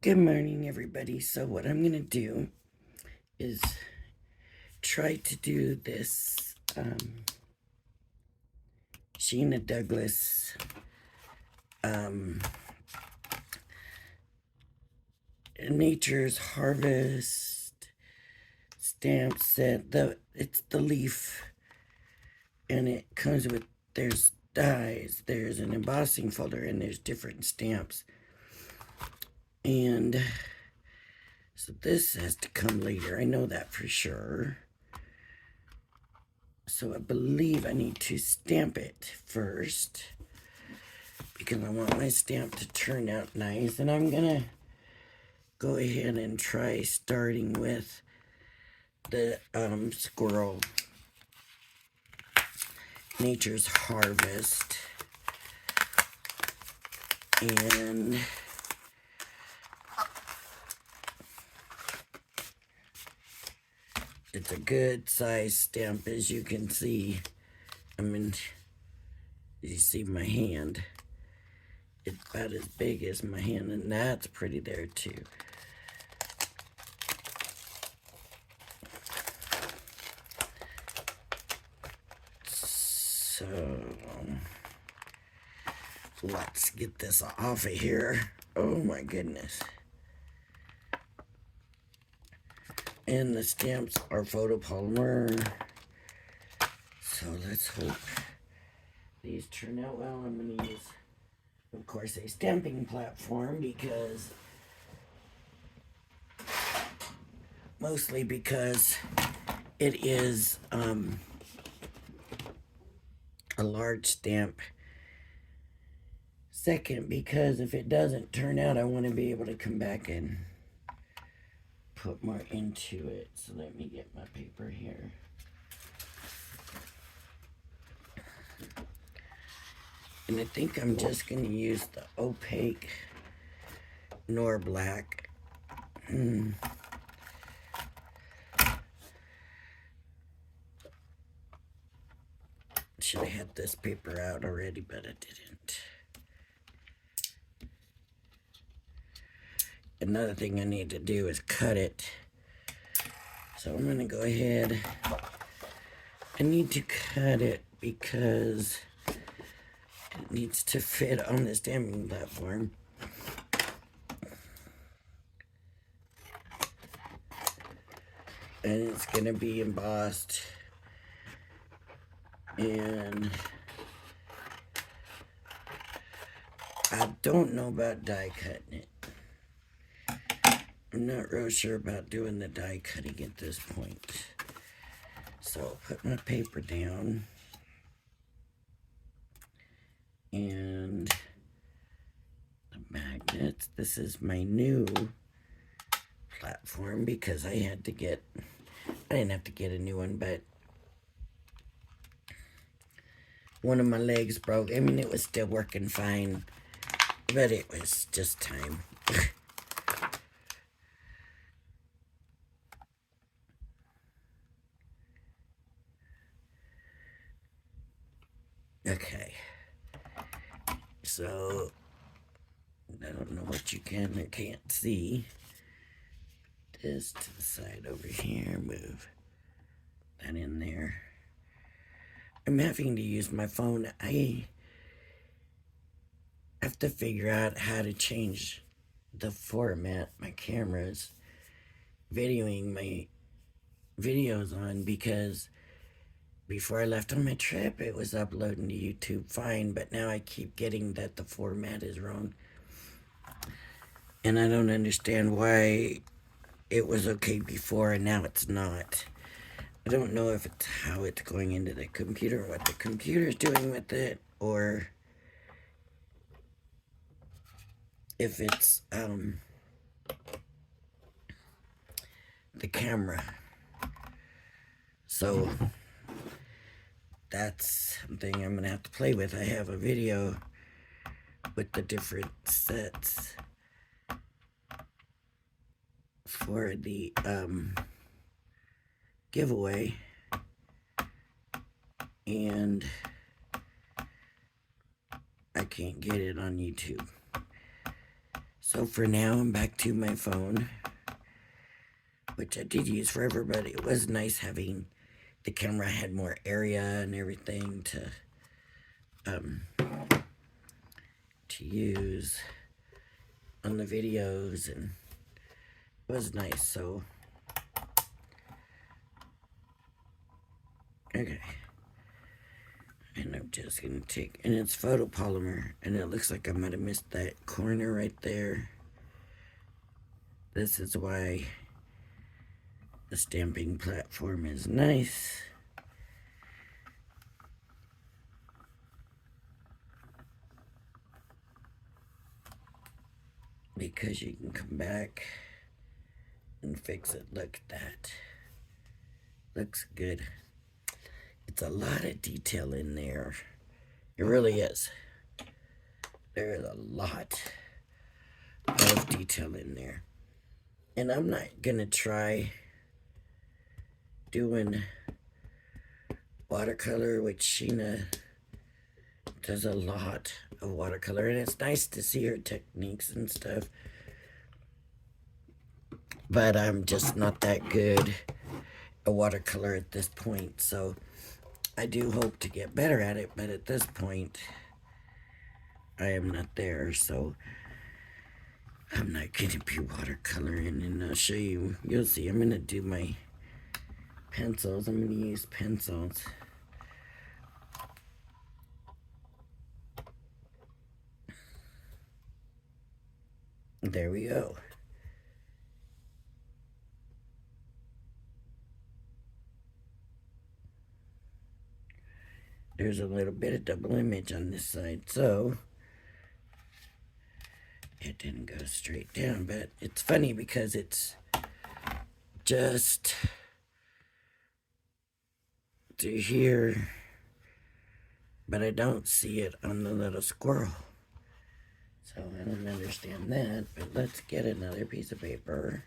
Good morning, everybody. So what I'm going to do is try to do this Sheena Douglas Nature's Harvest stamp set. It's the leaf, and it comes with, there's dies, there's an embossing folder, and there's different stamps. And so this has to come later. I know that for sure. So I believe I need to stamp it first because I want my stamp to turn out nice. And I'm going to go ahead and try starting with the squirrel Nature's Harvest. And it's a good size stamp, as you can see. I mean, you see my hand. It's about as big as my hand, and that's pretty there too. So let's get this off of here. Oh my goodness. And the stamps are photopolymer. So let's hope these turn out well. I'm going to use, of course, a stamping platform because, mostly because it is a large stamp. Second, because if it doesn't turn out, I want to be able to come back and put more into it. So let me get my paper here. And I think I'm just going to use the opaque nor black. Should have had this paper out already, but I didn't. Another thing I need to do is cut it. So I'm going to go ahead. I need to cut it because it needs to fit on the stamping platform. And it's going to be embossed. And I don't know about die cutting it. I'm not real sure about doing the die cutting at this point. So I'll put my paper down. And the magnets. This is my new platform because I didn't have to get a new one, but one of my legs broke. I mean, it was still working fine, but it was just time. Okay. So, I don't know what you can or can't see. This to the side over here. Move that in there. I'm having to use my phone. I have to figure out how to change the format my camera's videoing my videos on, because before I left on my trip it was uploading to YouTube fine, but now I keep getting that the format is wrong. And I don't understand why it was okay before and now it's not. I don't know if it's how it's going into the computer, or what the computer's doing with it, or if it's the camera. So that's something I'm gonna have to play with. I have a video with the different sets for the giveaway, and I can't get it on YouTube. So for now, I'm back to my phone, which I did use forever, but it was nice having the camera had more area and everything um, to use on the videos, and it was nice. So okay, and I'm just gonna take, and it's photopolymer, and it looks like I might have missed that corner right there. This is why the stamping platform is nice. Because you can come back and fix it. Look at that. Looks good. It's a lot of detail in there. It really is. There is a lot of detail in there. And I'm not gonna try doing watercolor, which Sheena does a lot of watercolor, and it's nice to see her techniques and stuff. But I'm just not that good at watercolor at this point, so I do hope to get better at it, but at this point I am not there, so I'm not gonna be watercoloring. And I'll show you, you'll see, I'm gonna do my pencils. I'm gonna use pencils. There we go. There's a little bit of double image on this side, so it didn't go straight down, but it's funny because it's just to here, but I don't see it on the little squirrel. So I don't understand that, but let's get another piece of paper.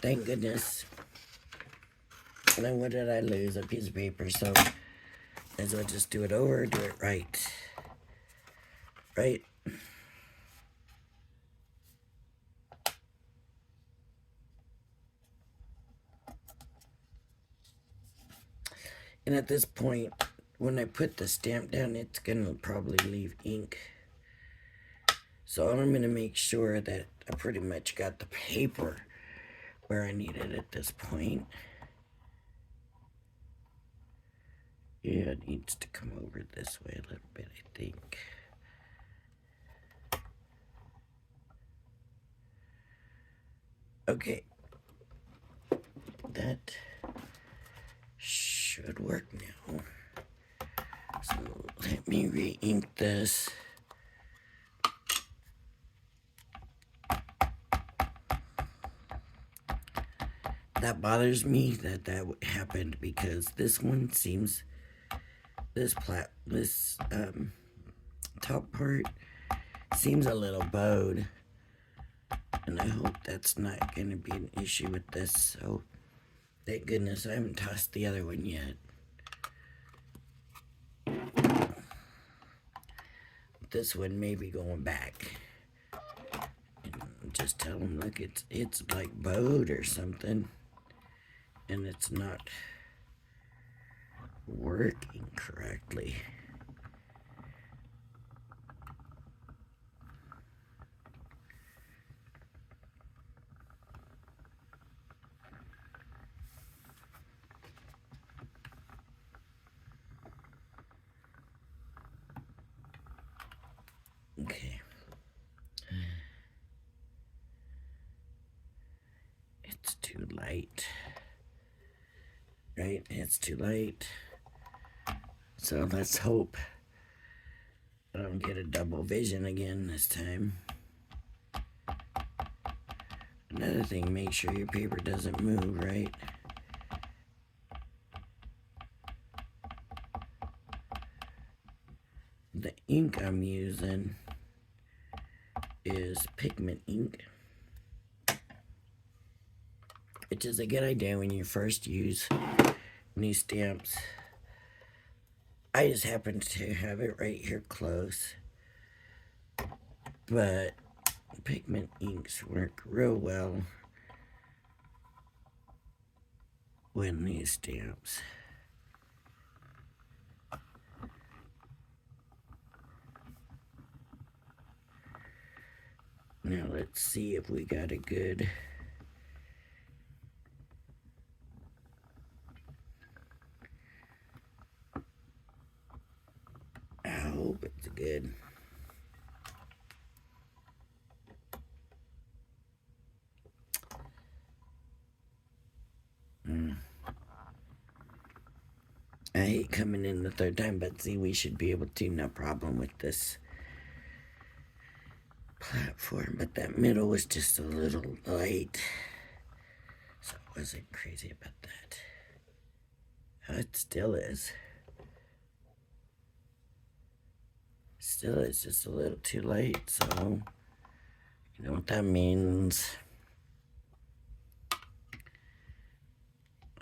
Thank goodness. And then what did I lose? A piece of paper, so might as well just do it over, do it right. Right? And at this point, when I put the stamp down, it's gonna probably leave ink. So I'm gonna make sure that I pretty much got the paper where I need it at this point. Yeah, it needs to come over this way a little bit, I think. Okay. That should work now. So let me re-ink this. That bothers me that happened, because this one seems, this top part seems a little bowed, and I hope that's not going to be an issue with this. So thank goodness I haven't tossed the other one yet. This one may be going back, and just tell them, look, it's like bowed or something, and it's not working correctly. Okay. It's too light. Right? It's too light. So let's hope I don't get a double vision again this time. Another thing, make sure your paper doesn't move, right? The ink I'm using is pigment ink. which is a good idea when you first use new stamps. I just happen to have it right here close, but pigment inks work real well with these stamps. Now let's see if we got a good I hope it's good. I hate coming in the third time, but see, we should be able to, no problem with this platform. But that middle was just a little light, so I wasn't crazy about that. It still is. Still, it's just a little too light, so you know what that means.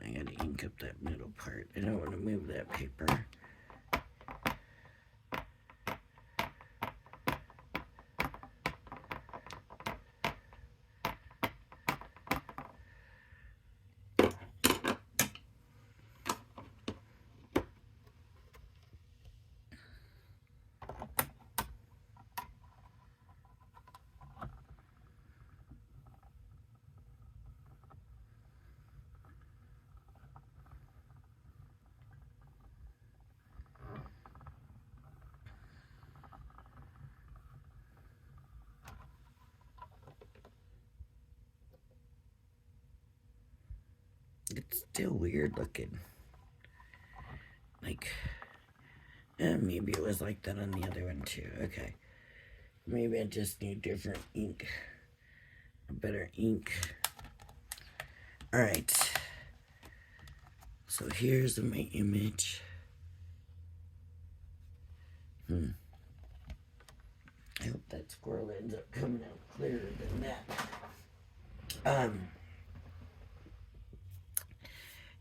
I gotta ink up that middle part. I don't want to move that paper. It's still weird looking. Like, maybe it was like that on the other one too. Okay. Maybe I just need different ink. A better ink. Alright. So here's my image. I hope that squirrel ends up coming out clearer than that.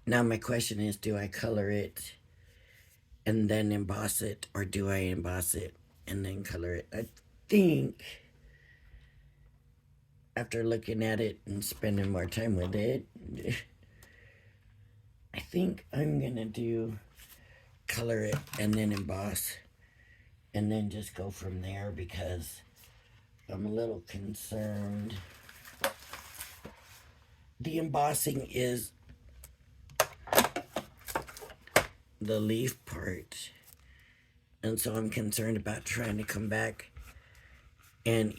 Now my question is, do I color it and then emboss it, or do I emboss it and then color it? I think after looking at it and spending more time with it, I think I'm gonna do color it and then emboss and then just go from there, because I'm a little concerned. The embossing is the leaf part, and so I'm concerned about trying to come back and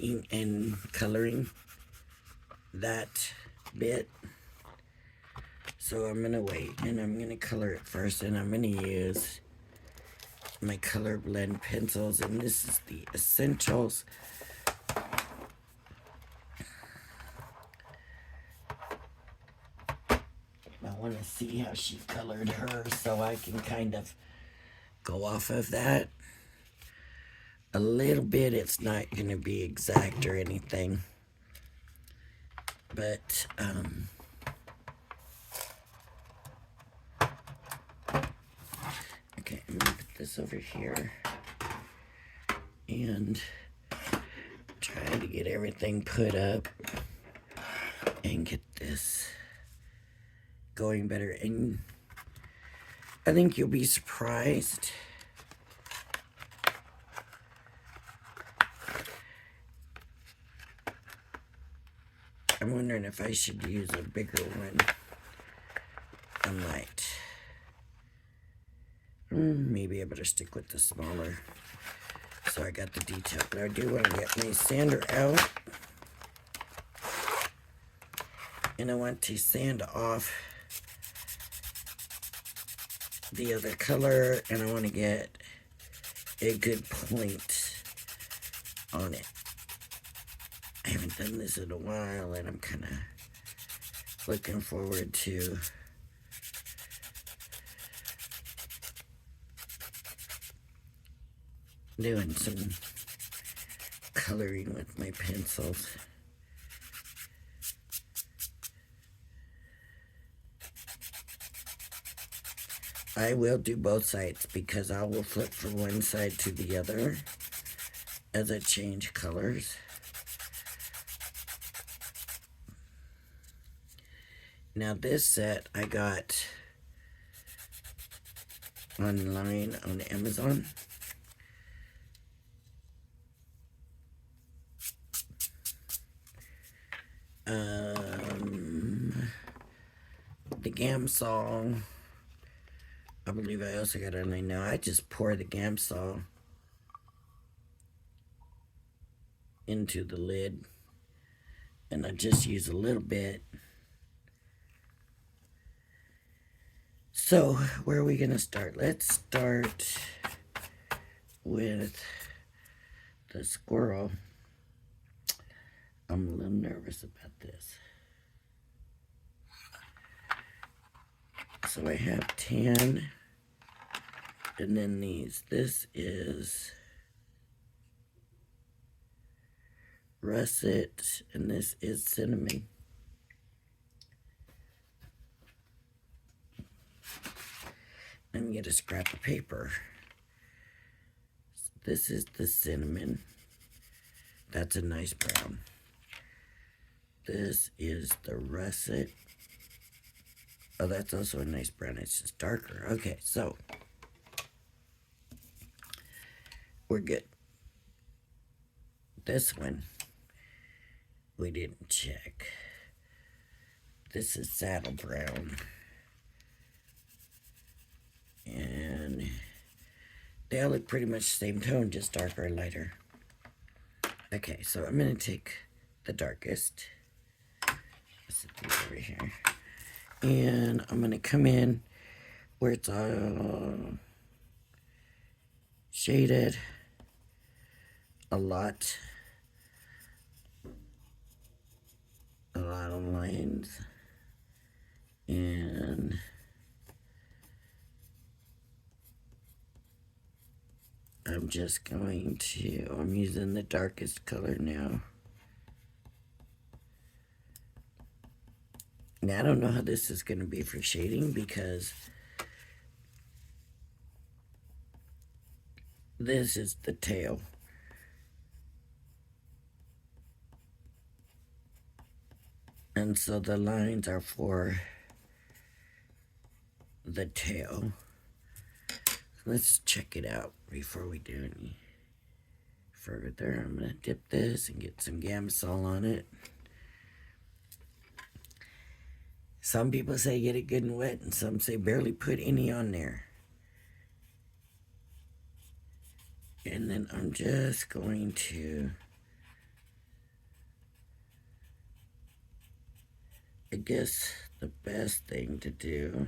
coloring that bit. So I'm gonna wait, and I'm gonna color it first, and I'm gonna use my colorblend pencils, and this is the Essentials. I want to see how she colored hers, so I can kind of go off of that a little bit. It's not going to be exact or anything, but okay, I'm gonna put this over here and try to get everything put up and get this going better. And I think you'll be surprised I'm wondering if I should use a bigger one. I might. Maybe I better stick with the smaller. So I got the detail, but I do want to get my sander out. And I want to sand off the other color, and I want to get a good point on it. I haven't done this in a while, and I'm kind of looking forward to doing some coloring with my pencils. I will do both sides because I will flip from one side to the other as I change colors. Now this set I got online on Amazon. The Gamsol. I believe I also got it online now. I just pour the Gamsol into the lid, and I just use a little bit. So, where are we gonna start? Let's start with the squirrel. I'm a little nervous about this. So I have tan, and then these. This is russet, and this is cinnamon. I'm gonna scrap of paper. So this is the cinnamon. That's a nice brown. This is the russet. Oh, that's also a nice brown. It's just darker. Okay, so we're good. This one we didn't check. This is saddle brown. And they all look pretty much the same tone, just darker and lighter. Okay, so I'm going to take the darkest. Set these over here. And I'm going to come in where it's all shaded a lot of lines. And I'm just going to, I'm using the darkest color now. Now, I don't know how this is going to be for shading because this is the tail. And so the lines are for the tail. Let's check it out before we do any further. I'm going to dip this and get some Gamsol on it. Some people say get it good and wet, and some say barely put any on there. And then I'm just going to, I guess the best thing to do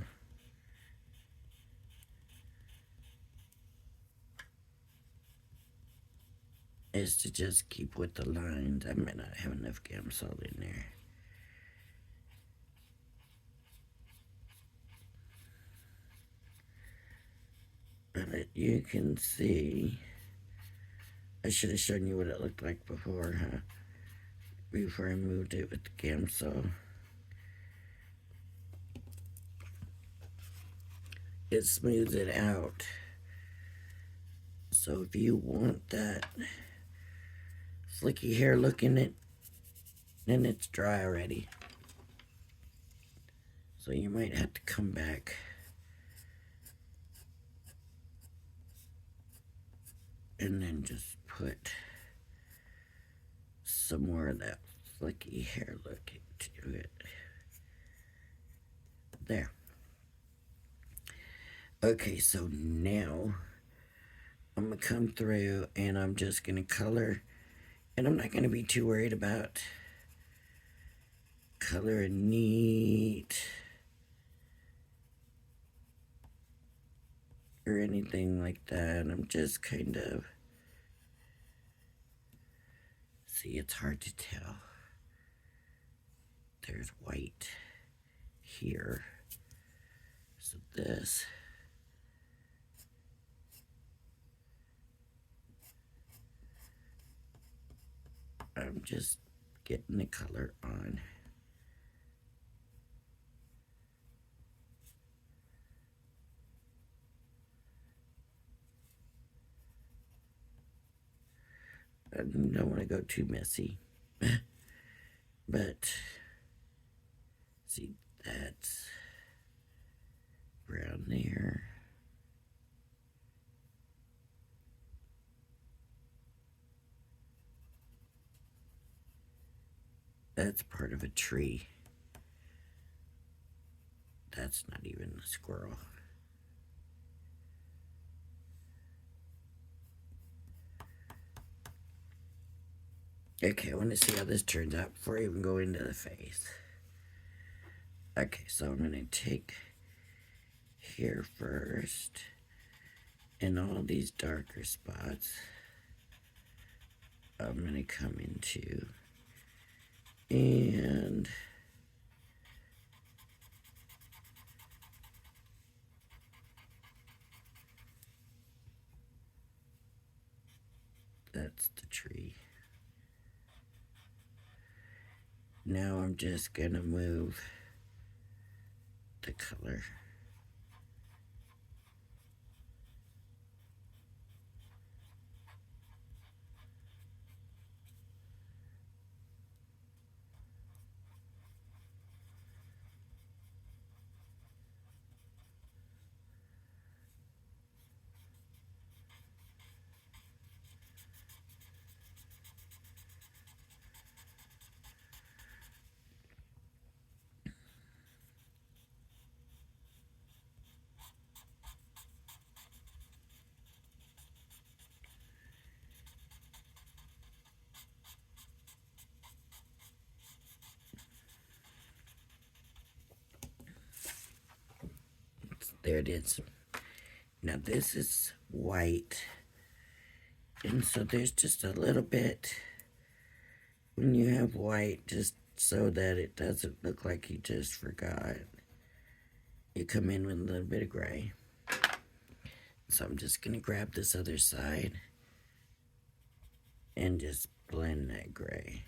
is to just keep with the lines. I might not have enough Gamsol in there. But you can see, I should have shown you what it looked like before, huh? Before I moved it with the Gamsol. It smooths it out. So if you want that slicky hair look in it, then it's dry already. So you might have to come back and then just put some more of that flicky hair look into it. There. Okay, so now I'm going to come through and I'm just going to color. And I'm not going to be too worried about coloring neat or anything like that. I'm just kind of, see, it's hard to tell. There's white here. So this, I'm just getting the color on. I don't want to go too messy. But, see, that's brown there. That's part of a tree. That's not even a squirrel. Okay, I want to see how this turns out before I even go into the face. Okay, so I'm going to take here first, and all these darker spots I'm going to come into, and that's the tree. Now I'm just going to move the color. There it is. Now this is white, and so there's just a little bit when you have white, just so that it doesn't look like you just forgot. You come in with a little bit of gray. So I'm just gonna grab this other side and just blend that gray.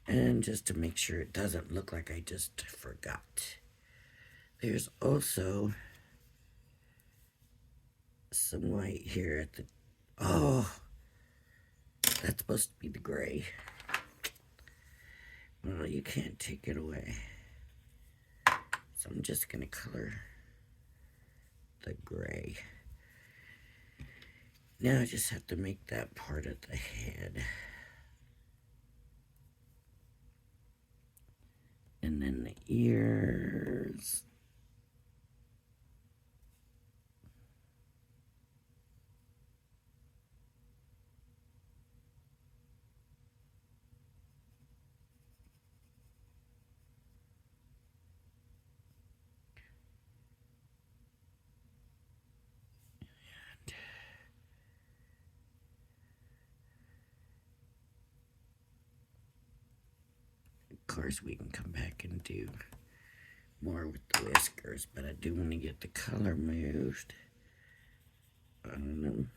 And just to make sure it doesn't look like I just forgot. There's also some white here at the, oh, that's supposed to be the gray. Well, you can't take it away. So I'm just gonna color the gray. Now I just have to make that part of the head. And then the ears. Of course, we can come back and do more with the whiskers, but I do want to get the color moved on them.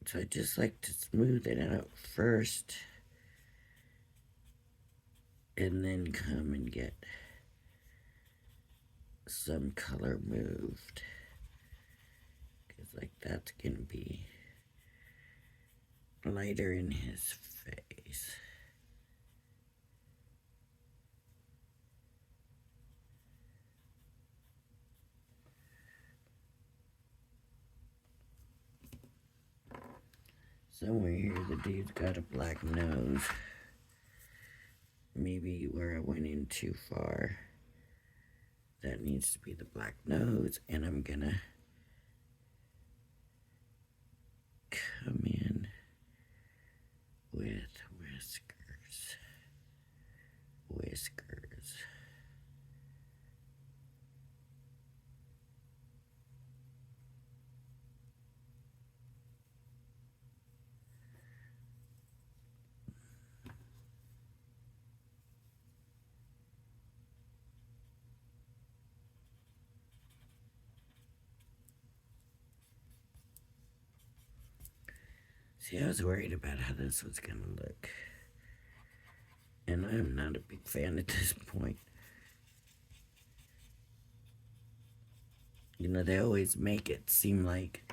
So I just like to smooth it out first, and then come and get some color moved. Because like that's going to be lighter in his face. Somewhere here the dude's got a black nose. Maybe where I went in too far. That needs to be the black nose, and I'm gonna come in with whiskers. Whiskers. See, I was worried about how this was gonna look. And I'm not a big fan at this point. You know, they always make it seem like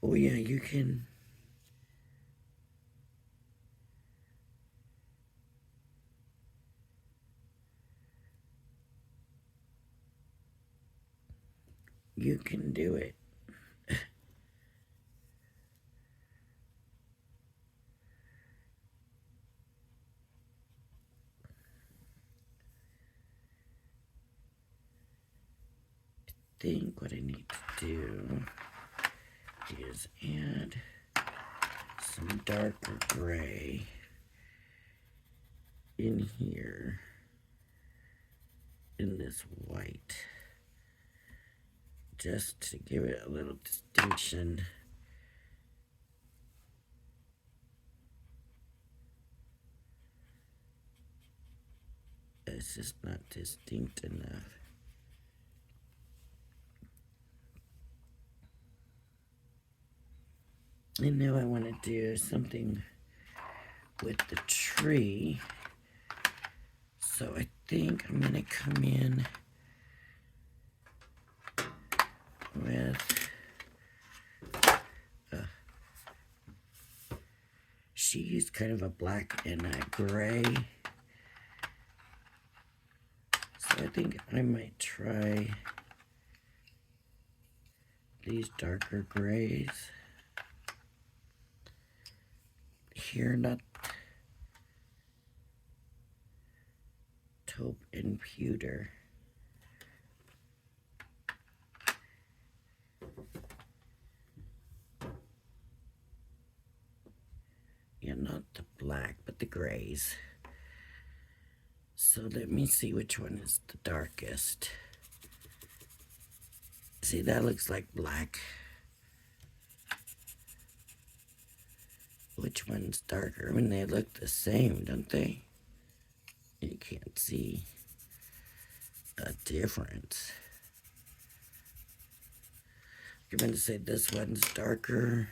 Oh yeah, you can. You can do it. I think what I need to do is add some darker gray in here in this white, just to give it a little distinction. It's just not distinct enough. And now I want to do something with the tree. So I think I'm going to come in with, she used kind of a black and a gray. So I think I might try these darker grays here, not taupe and pewter. Yeah, not the black, but the grays. So let me see which one is the darkest. See, that looks like black. Which one's darker? I mean, they look the same, don't they? You can't see a difference. I'm going to say this one's darker.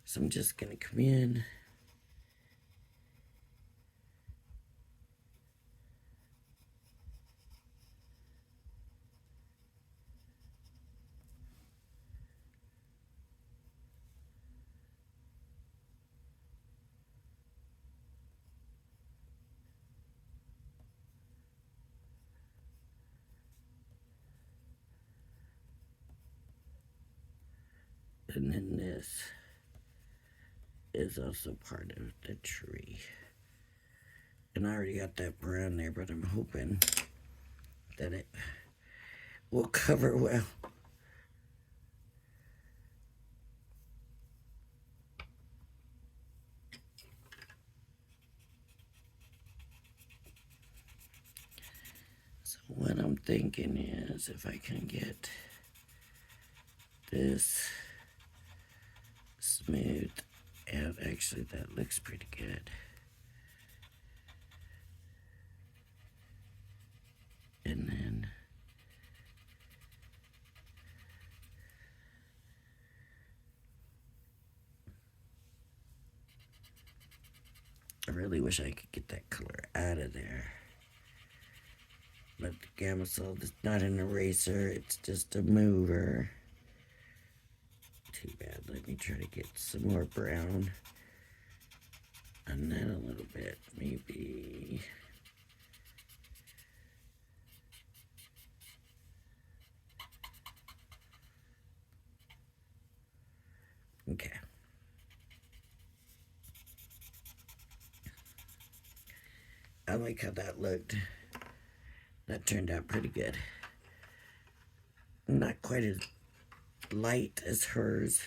So I'm just going to come in. And then this is also part of the tree. And I already got that brown there, but I'm hoping that it will cover well. So what I'm thinking is if I can get this smooth out, actually that looks pretty good. And then I really wish I could get that color out of there. But the Gamsol is not an eraser, it's just a mover. Too bad. Let me try to get some more brown. And then a little bit, maybe. Okay. I like how that looked. That turned out pretty good. Not quite as light as hers.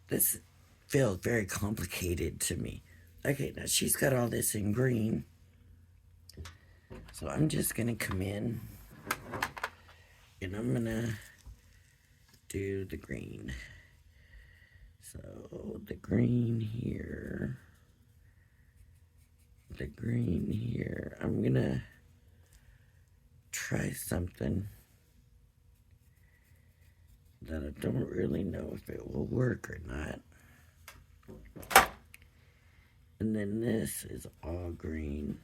This feels very complicated to me. Okay, now she's got all this in green. So I'm just gonna come in and I'm gonna do the green. So the green here, the green here. I'm gonna try something that I don't really know if it will work or not. And then this is all green.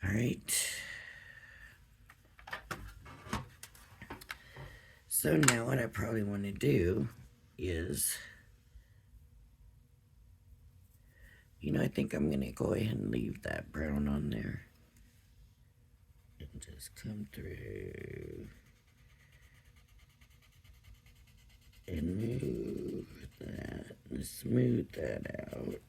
Alright. So now what I probably want to do is, I think I'm going to go ahead and leave that brown on there. And just come through and move that and smooth that out.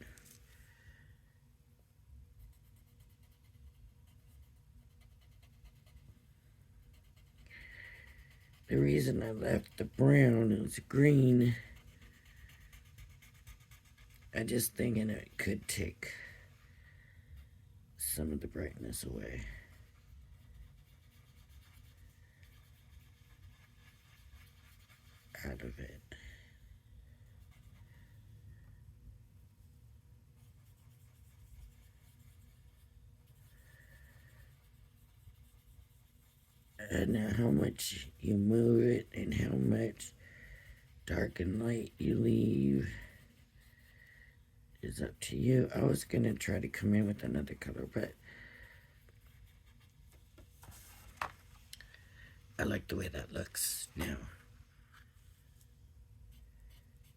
The reason I left the brown is green. I just thinking it could take some of the brightness away. Out of it. And now how much you move it and how much dark and light you leave is up to you. I was going to try to come in with another color, but I like the way that looks now.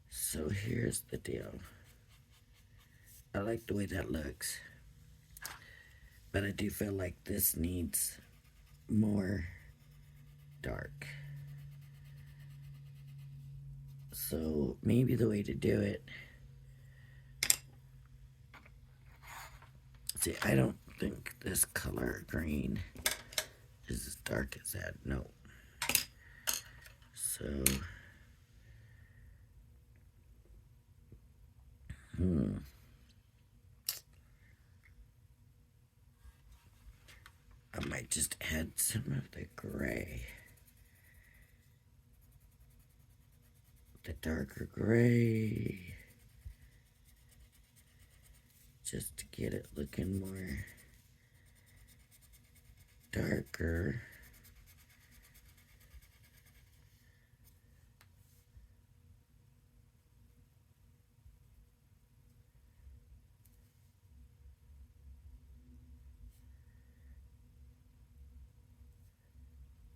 So here's the deal. I like the way that looks, but I do feel like this needs more dark. So maybe the way to do it, see, I don't think this color green is as dark as that. No. So I might just add some of the gray. The darker gray. Just to get it looking more darker.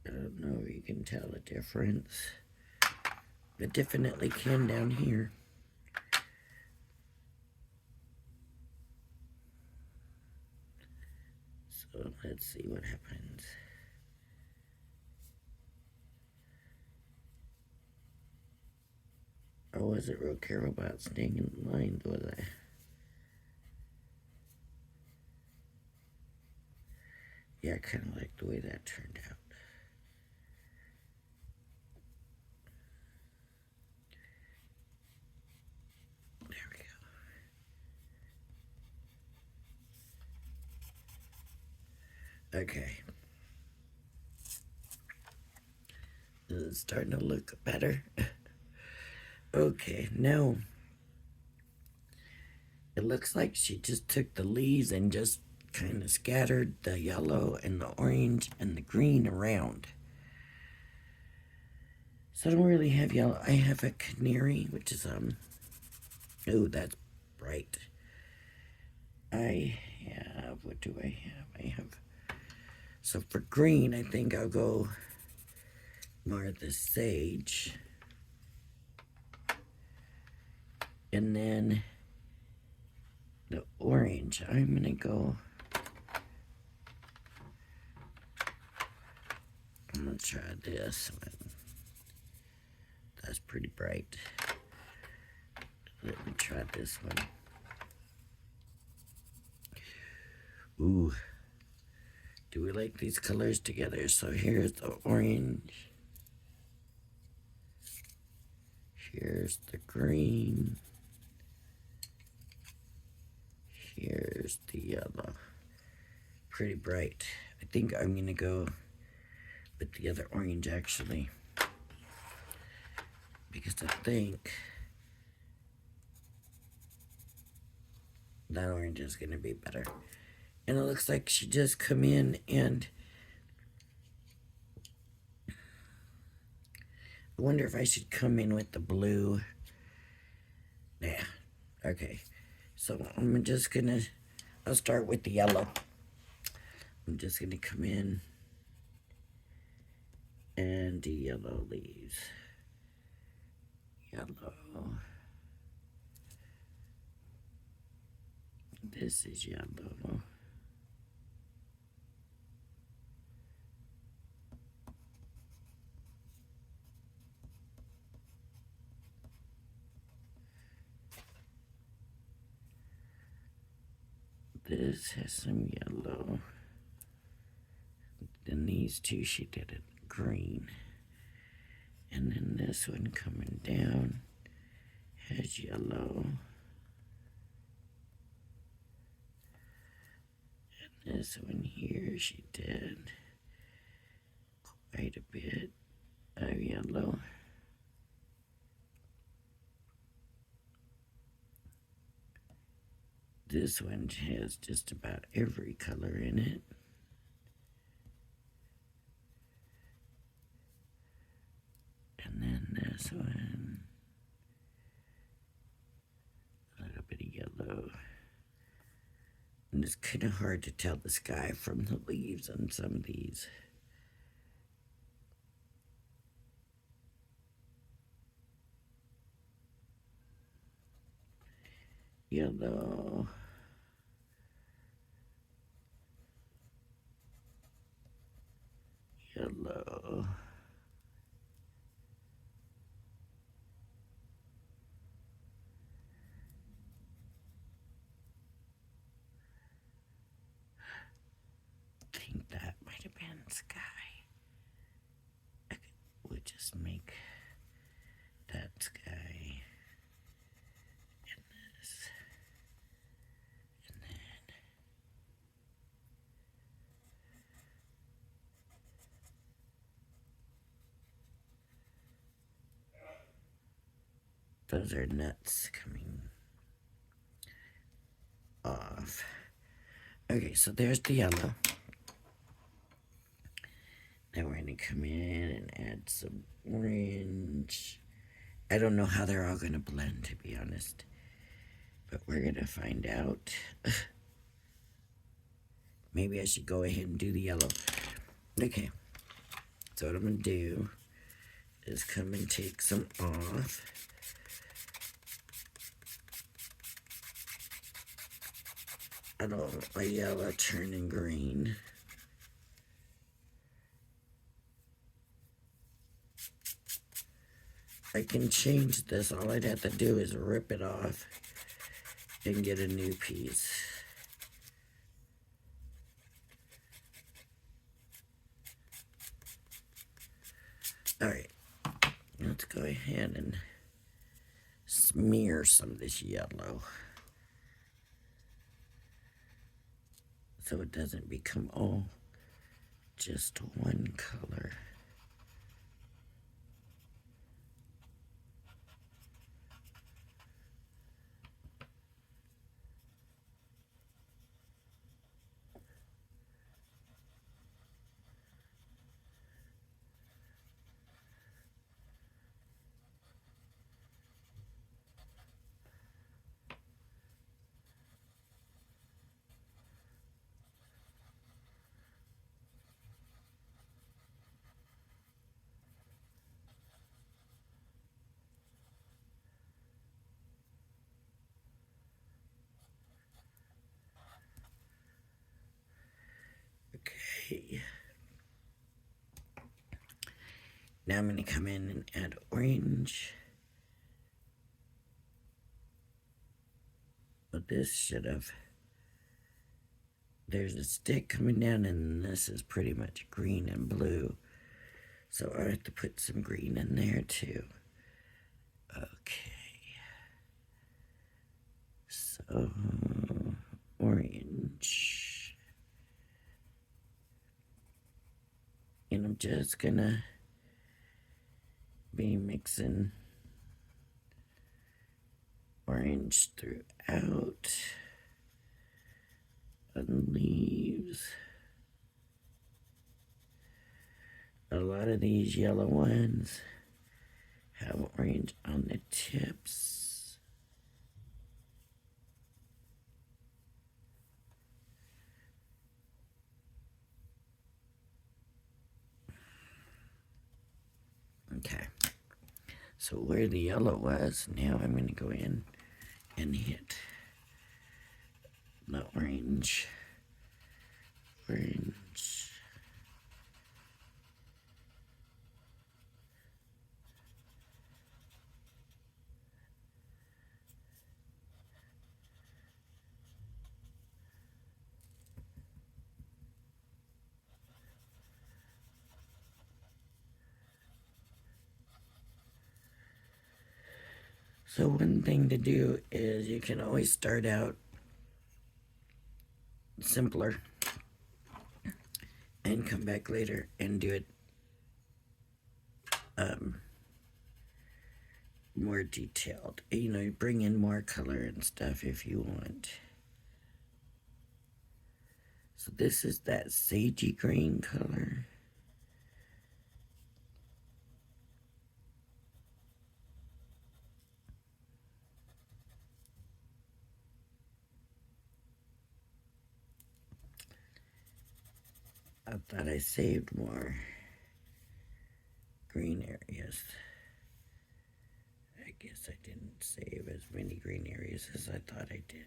I don't know if you can tell the difference. But definitely can down here. So let's see what happens. I wasn't real careful about staying in line, was I? Yeah, I kind of like the way that turned out. There we go. Okay. It's starting to look better. Okay, now it looks like she just took the leaves and just kind of scattered the yellow and the orange and the green around. So I don't really have yellow. I have a canary, which is, oh, that's bright. I have, what do I have? I have, so for green, I think I'll go more of the sage. And then the orange, I'm gonna go, I'm gonna try this one. That's pretty bright. Let me try this one. Ooh. Do we like these colors together? So here's the orange. Here's the green. Here's the yellow. Pretty bright. I think I'm gonna go with the other orange actually. Because I think that orange is gonna be better. And it looks like she just come in and I wonder if I should come in with the blue. Yeah, okay. So I'm just gonna, I'll start with the yellow. I'm just going to come in and do yellow leaves. Yellow. This is yellow. This has some yellow. Then these two, she did it green. And then this one coming down has yellow. And this one here, she did quite a bit of yellow. This one has just about every color in it. And then this one, a little bit of yellow. And it's kind of hard to tell the sky from the leaves on some of these. Yellow. Yellow. I think that might have been sky. We'll just make that sky. And this. And then. Those are nuts coming off. Okay, so there's the yellow. Now we're going to come in and add some orange. I don't know how they're all going to blend, to be honest. But we're going to find out. Maybe I should go ahead and do the yellow. Okay. So what I'm going to do is come and take some off. I don't want my yellow turning green. I can change this. All I'd have to do is rip it off and get a new piece. Alright, let's go ahead and smear some of this yellow so it doesn't become all just one color. Okay. Now I'm going to come in and add orange. But this should have... There's a stick coming down, and this is pretty much green and blue. So I have to put some green in there too. Okay. So, orange. And I'm just gonna be mixing orange throughout on leaves. A lot of these yellow ones have orange on the tips. Okay. So where the yellow was, now I'm going to go in and hit the orange. Orange. So one thing to do is you can always start out simpler and come back later and do it more detailed. You know, you bring in more color and stuff if you want. So this is that sagey green color. I thought I saved more green areas. I guess I didn't save as many green areas as I thought I did.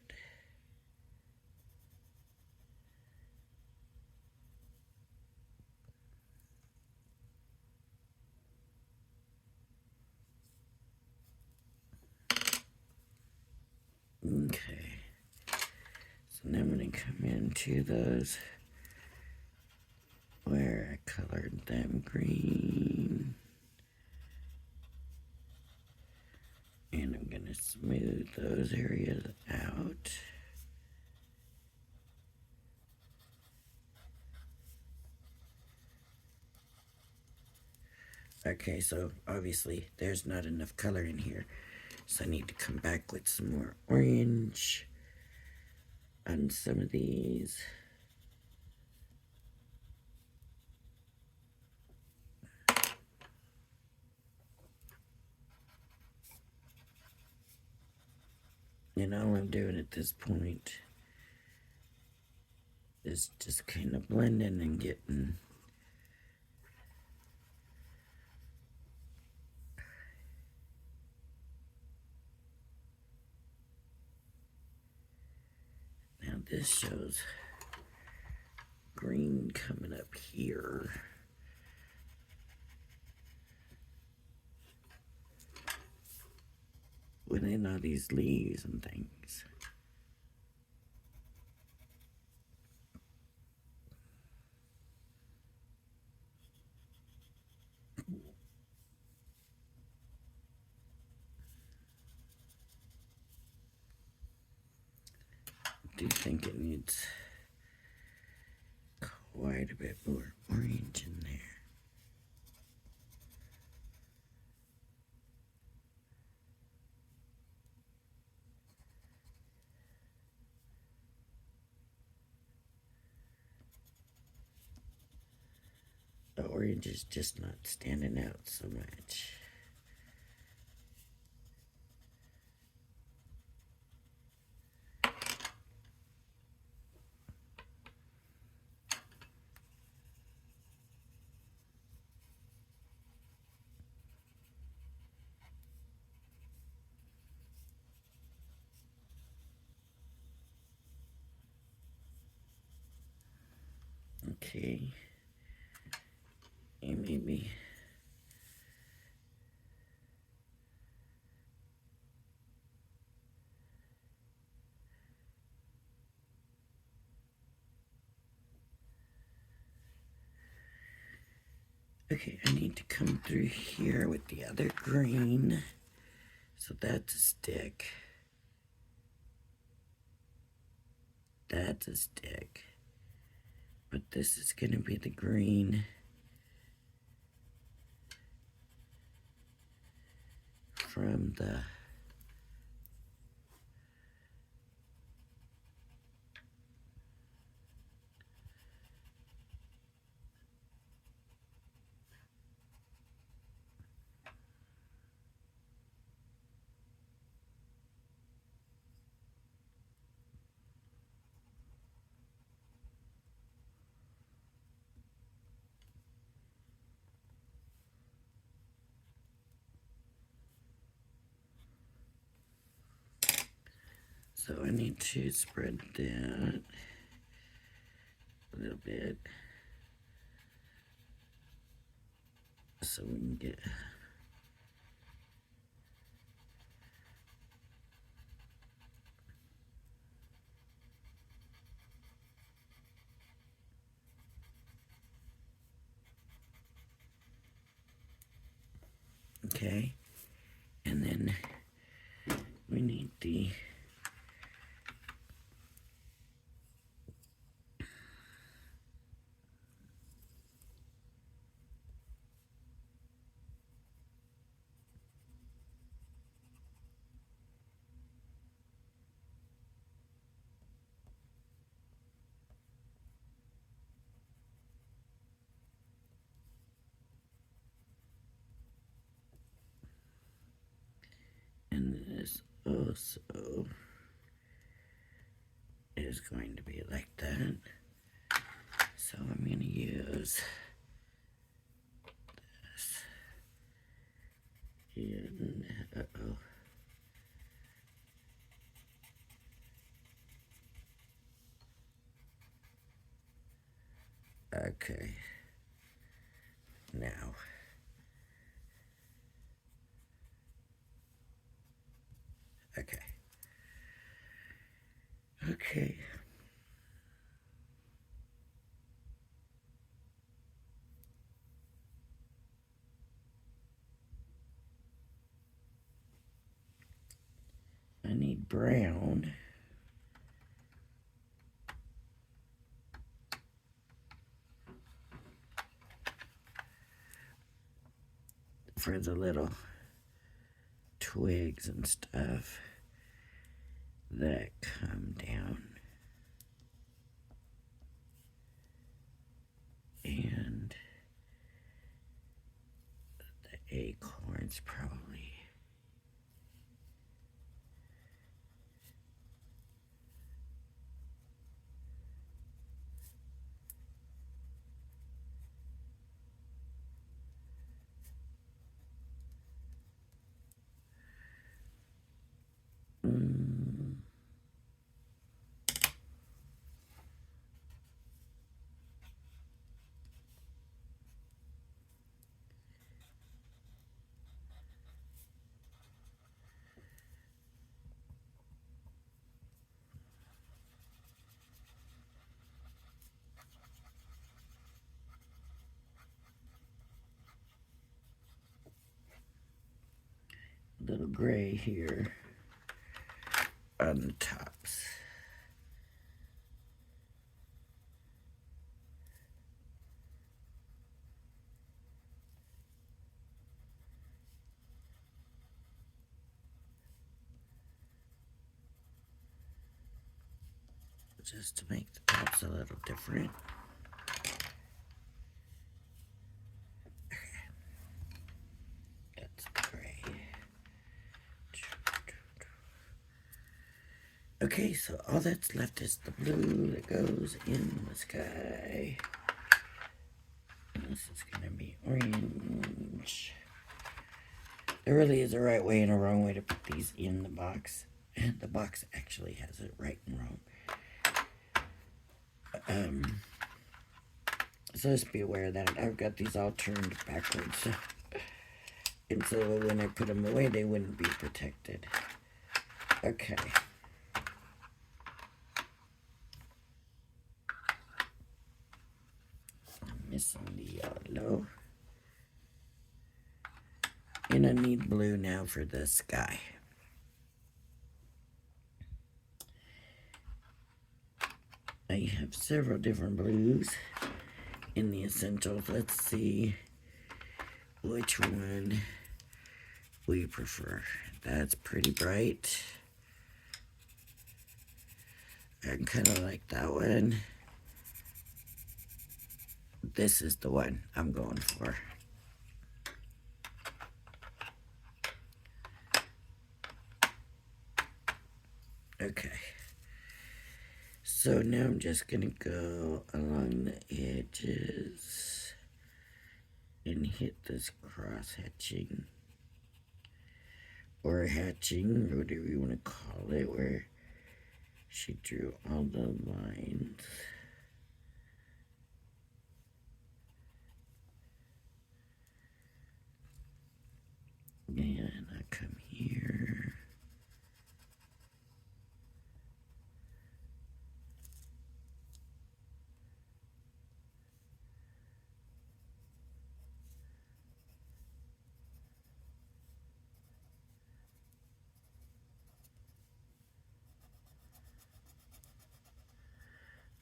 Okay. So now I'm going to come into those where I colored them green. And I'm going to smooth those areas out. Okay, so obviously there's not enough color in here. So I need to come back with some more orange on some of these. And all I'm doing at this point is just kind of blending and getting now this shows green coming up here. Within all these leaves and things. I do think it needs quite a bit more orange in there. The orange is just not standing out so much. Okay. And maybe okay, I need to come through here with the other green. So that's a stick. That's a stick. But this is going to be the green from the So I need to spread that a little bit so we can get okay, and then we need the and this also is going to be like that. So I'm going to use this. And, uh-oh. Okay. Now. Okay. Okay. I need brown. For the little twigs and stuff that come down. And the acorns probably. Little gray here on the tops. Just to make the tops a little different. That's gray. Okay, so all that's left is the blue that goes in the sky. And this is gonna be orange. There really is a right way and a wrong way to put these in the box. And the box actually has it right and wrong. So just be aware of that. I've got these all turned backwards. And so when I put them away, they wouldn't be protected. Okay. I'm missing the yellow. And I need blue now for the sky. I have several different blues in the essentials. Let's see which one we prefer. That's pretty bright. I kind of like that one. This is the one I'm going for. Okay. So now I'm just gonna go along the edges and hit this cross hatching or hatching, whatever you want to call it, where She drew all the lines. And I come here.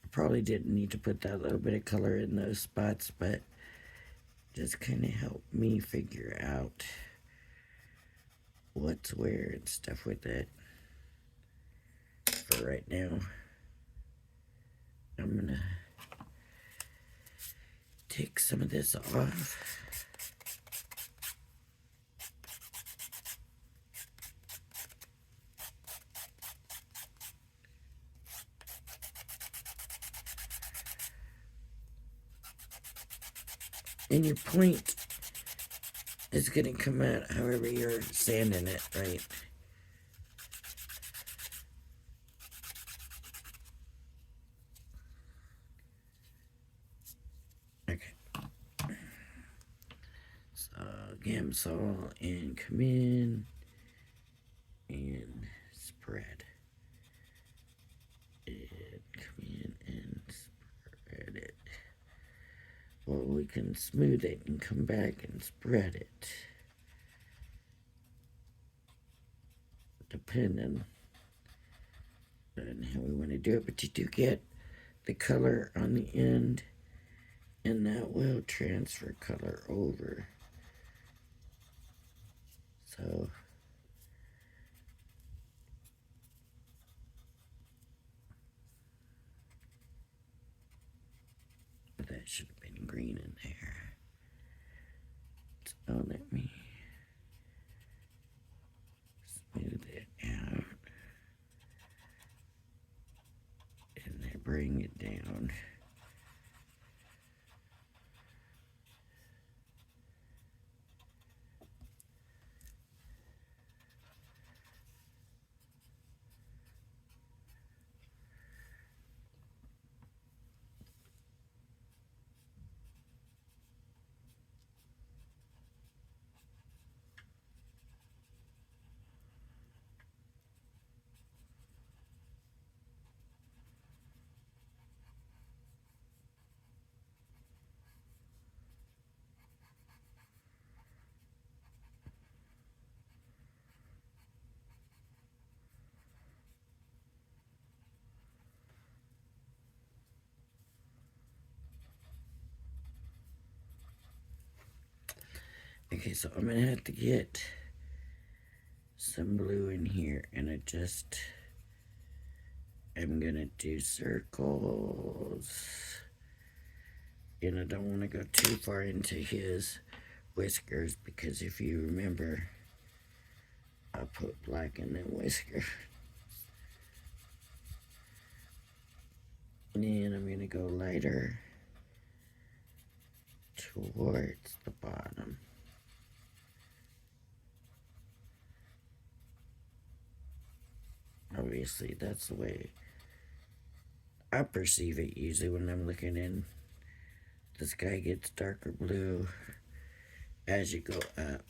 I probably didn't need to put that little bit of color in those spots, but just kind of helped me figure out what's where and stuff with it. For right now, I'm gonna take some of this off. And your point is gonna come out however you're sanding it, right? Okay. So Gamsol and come in and spread. And come in and spread it. Well, we can smooth it and come back and spread it. Depending on how we want to do it. But you do get the color on the end, and that will transfer color over. So that should have been green in there. So let me smooth it out. And then bring it down. Okay, so I'm gonna have to get some blue in here, and I just am gonna do circles, and I don't want to go too far into his whiskers, because if you remember, I put black in them whiskers. And I'm gonna go lighter towards the bottom. Obviously, that's the way I perceive it usually when I'm looking in. The sky gets darker blue as you go up.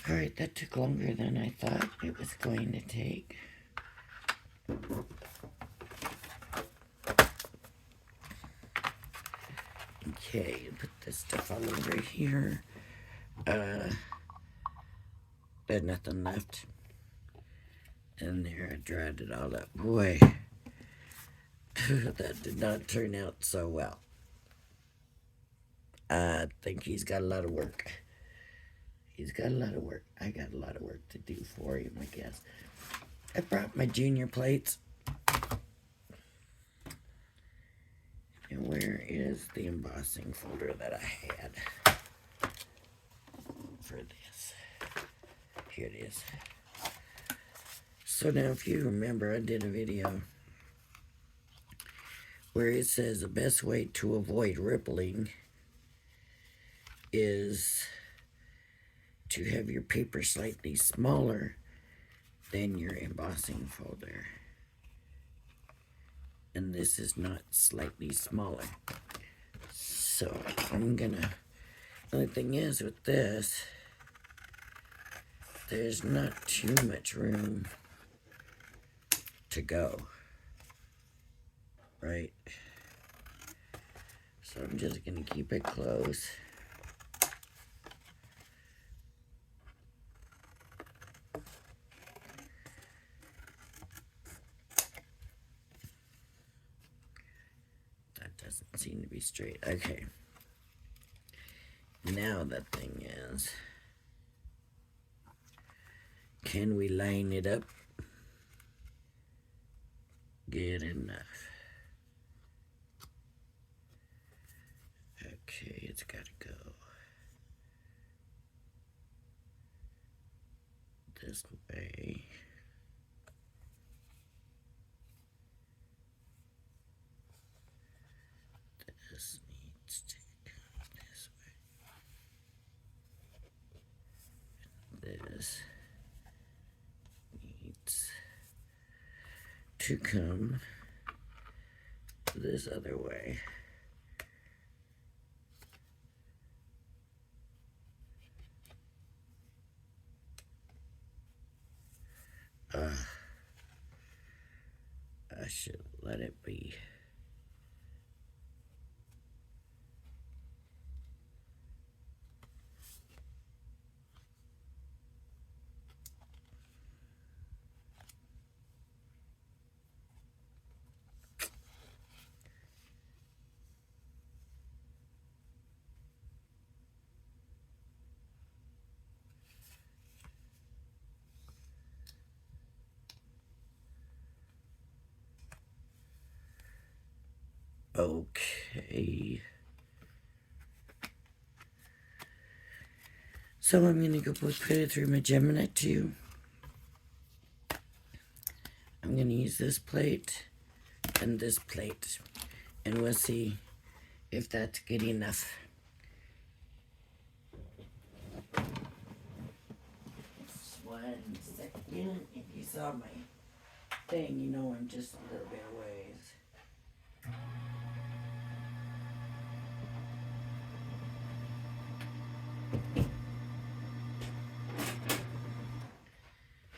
Alright, that took longer than I thought it was going to take. Okay, put this stuff all over here. There's nothing left. And there, I dried it all up. Boy, that did not turn out so well. I think he's got a lot of work. He's got a lot of work. I got a lot of work to do for him, I guess. I brought my junior plates. And where is the embossing folder that I had for this? Here it is. So now if you remember, I did a video where it says the best way to avoid rippling is to have your paper slightly smaller then your embossing folder. And this is not slightly smaller. So I'm gonna, the only thing is with this, there's not too much room to go, right? So I'm just gonna keep it close. That doesn't seem to be straight. Okay. Now the thing is, can we line it up good enough? Okay, it's gotta go this way. This needs to go this way. This needs to come this other way. I should let it be. Okay. So I'm gonna go put it through my Gemini 2. I'm gonna use this plate and this plate, and we'll see if that's good enough. Just 1 second. If you saw my thing, you know I'm just a little bit of ways.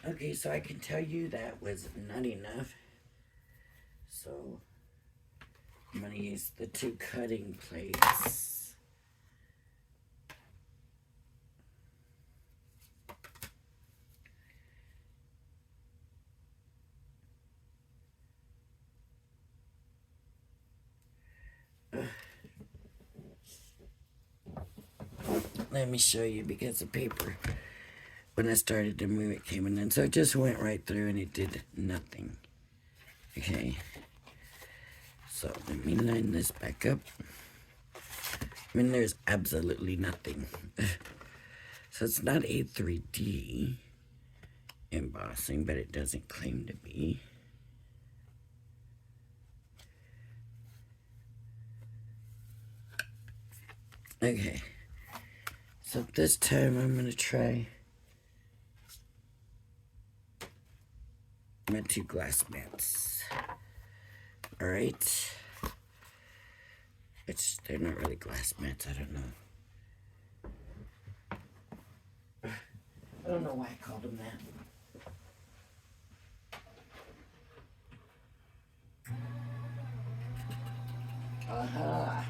Okay, so I can tell you that was not enough. So I'm gonna use the 2 cutting plates. Let me show you, because the paper, when I started to move, it came in. So it just went right through and it did nothing. Okay. So let me line this back up. I mean, there's absolutely nothing. So it's not a 3D embossing, but it doesn't claim to be. Okay. So this time I'm going to try my 2 glass mats. Alright. They're not really glass mats, I don't know. I don't know why I called them that. Aha!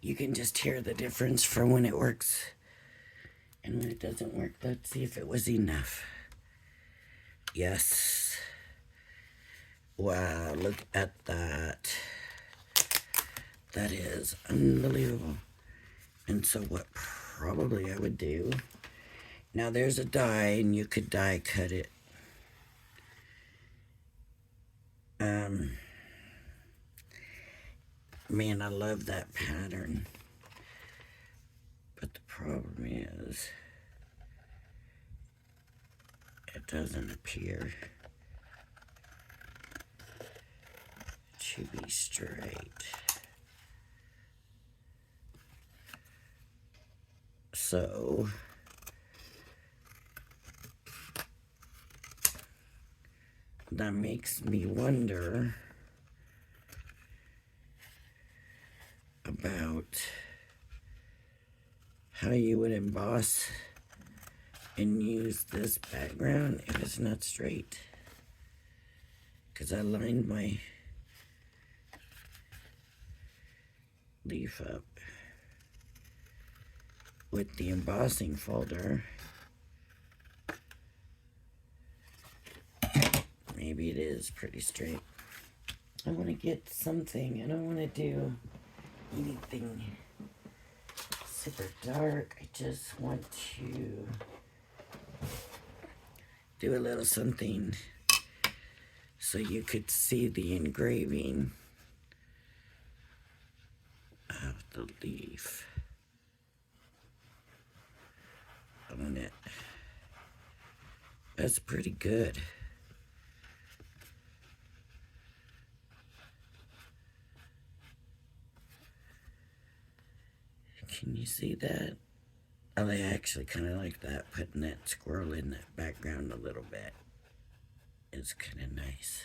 You can just hear the difference from when it works and when it doesn't work. Let's see if it was enough. Yes. Wow, look at that. That is unbelievable. And so what probably I would do, now there's a die and you could die cut it. Man, I love that pattern. But the problem is, it doesn't appear. to be straight. So that makes me wonder about how you would emboss and use this background if it's not straight. Because I lined my leaf up with the embossing folder. Maybe it is pretty straight. I want to get something. I don't want to do anything super dark. I just want to do a little something so you could see the engraving of the leaf on it. That's pretty good. Can you see that? I actually kind of like that, putting that squirrel in that background a little bit. It's kind of nice.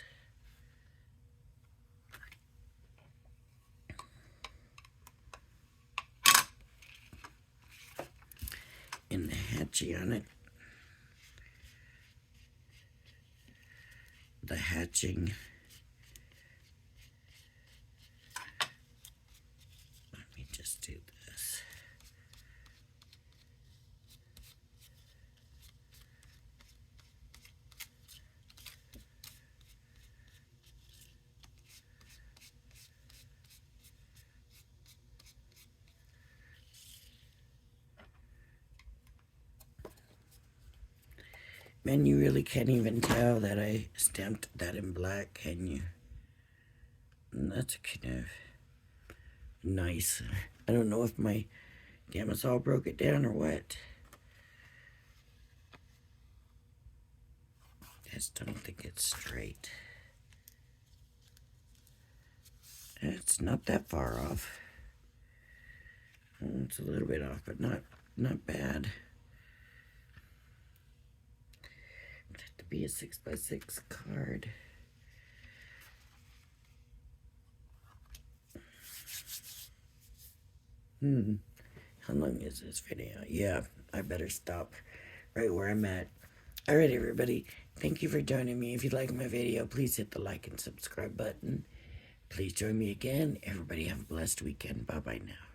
And the hatchie on it. The hatching. Let me just do this. Man, you really can't even tell that I stamped that in black, can you? And that's kind of nice. I don't know if my Gamsol broke it down or what. I just don't think it's straight. It's not that far off. It's a little bit off, but not bad. It'd have to be a 6x6 card. How long is this video? Yeah, I better stop right where I'm at. Alright, everybody. Thank you for joining me. If you like my video, please hit the like and subscribe button. Please join me again. Everybody have a blessed weekend. Bye-bye now.